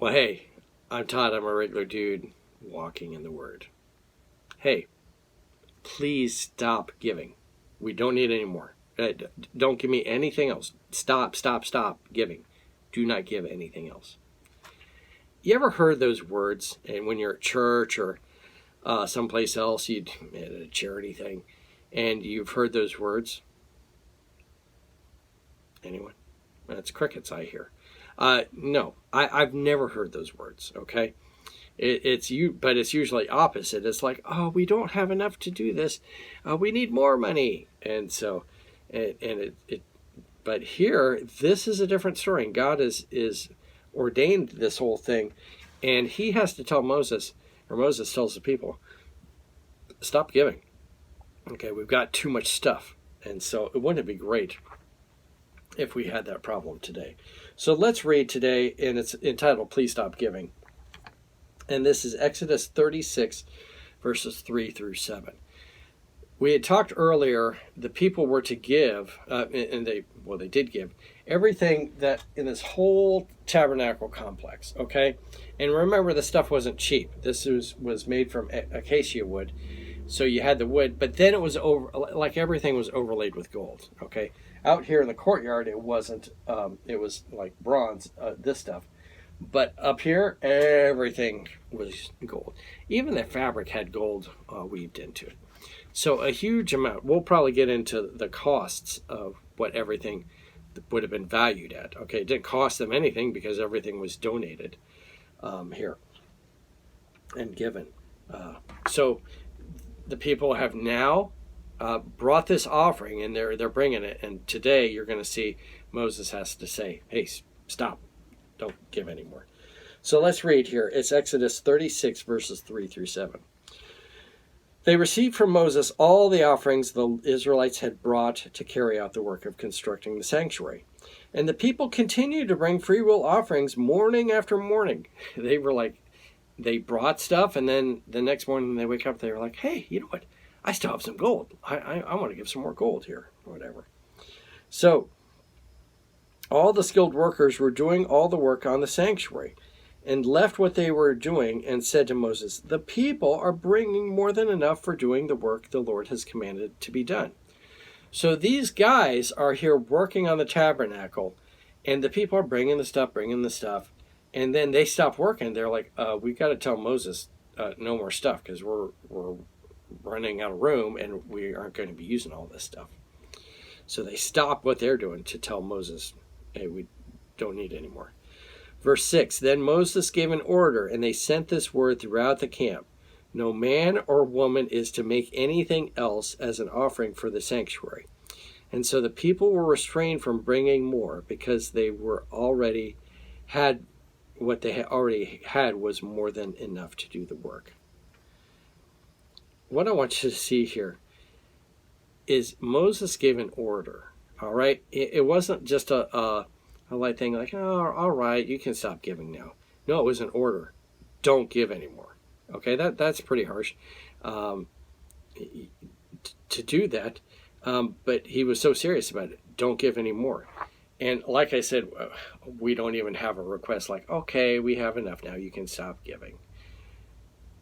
Well, hey, I'm Todd. I'm a regular dude walking in the Word. Hey, please stop giving. We don't need any more. Don't give me anything else. Stop giving. Do not give anything else. You ever heard those words? And when you're at church or someplace else, at a charity thing, and you've heard those words? Anyone? That's crickets I hear. No, I've never heard those words. Okay, but it's usually opposite. It's like, oh, we don't have enough to do this. We need more money, and so, But here, this is a different story. And God is ordained this whole thing, and He has to tell Moses, or Moses tells the people, stop giving. Okay, we've got too much stuff, and so wouldn't it be great if we had that problem today? So let's read today, and it's entitled, Please Stop Giving. And this is Exodus 36, verses 3 through 7. We had talked earlier, the people were to give, and they did give, everything that in this whole tabernacle complex, okay? And remember, the stuff wasn't cheap. This was made from acacia wood. So you had the wood, but then it was like everything was overlaid with gold, okay? Out here in the courtyard, it wasn't, it was like bronze, this stuff. But up here, everything was gold. Even the fabric had gold weaved into it. So a huge amount. We'll probably get into the costs of what everything would have been valued at. Okay, it didn't cost them anything because everything was donated here and given. So the people have now brought this offering, and they're bringing it. And today you're going to see Moses has to say, hey, stop. Don't give anymore. So let's read here. It's Exodus 36, verses 3 through 7. They received from Moses all the offerings the Israelites had brought to carry out the work of constructing the sanctuary. And the people continued to bring free will offerings morning after morning. They were like, they brought stuff, and then the next morning they wake up, they were like, hey, you know what? I still have some gold. I want to give some more gold here, or whatever. So all the skilled workers were doing all the work on the sanctuary, and left what they were doing and said to Moses, the people are bringing more than enough for doing the work the Lord has commanded to be done. So these guys are here working on the tabernacle, and the people are bringing the stuff, and then they stop working. They're like, we've got to tell Moses no more stuff because we're running out of room and we aren't going to be using all this stuff. So they stop what they're doing to tell Moses, hey, we don't need any more. Verse 6, then Moses gave an order, and they sent this word throughout the camp. No man or woman is to make anything else as an offering for the sanctuary. And so the people were restrained from bringing more because they were already had, what they already had was more than enough to do the work. What I want you to see here is Moses gave an order, all right? It wasn't just a light thing like, oh, all right, you can stop giving now. No, it was an order. Don't give anymore. Okay, that's pretty harsh to do that. But he was so serious about it. Don't give anymore. And like I said, we don't even have a request like, okay, we have enough now. You can stop giving.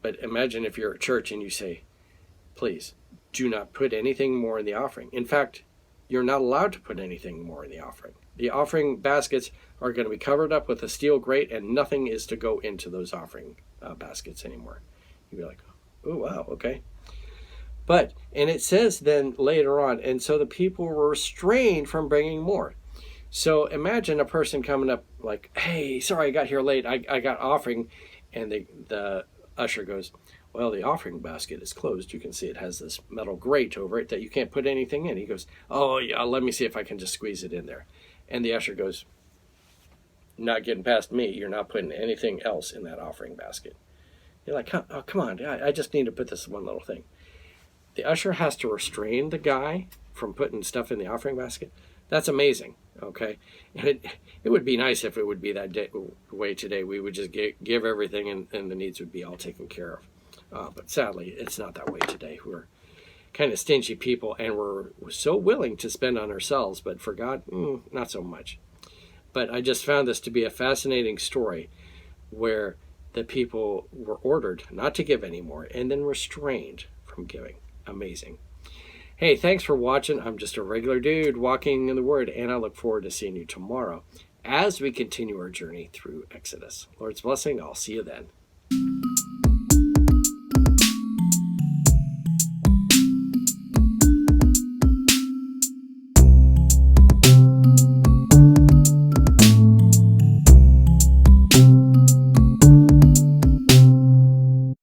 But imagine if you're at church and you say, please, do not put anything more in the offering. In fact, you're not allowed to put anything more in the offering. The offering baskets are going to be covered up with a steel grate, and nothing is to go into those offering baskets anymore. You'd be like, oh, wow, okay. But, and it says then later on, and so the people were restrained from bringing more. So imagine a person coming up like, hey, sorry, I got here late. I got offering. And the usher goes, well, the offering basket is closed. You can see it has this metal grate over it that you can't put anything in. He goes, oh, yeah, let me see if I can just squeeze it in there. And the usher goes, not getting past me. You're not putting anything else in that offering basket. You're like, oh, come on. I just need to put this one little thing. The usher has to restrain the guy from putting stuff in the offering basket. That's amazing, okay? And it would be nice if it would be that way today. We would just give everything and the needs would be all taken care of. But sadly, it's not that way today. We're kind of stingy people, and we're so willing to spend on ourselves, but for God, not so much. But I just found this to be a fascinating story where the people were ordered not to give anymore and then restrained from giving. Amazing. Hey, thanks for watching. I'm just a regular dude walking in the Word, and I look forward to seeing you tomorrow as we continue our journey through Exodus. Lord's blessing. I'll see you then.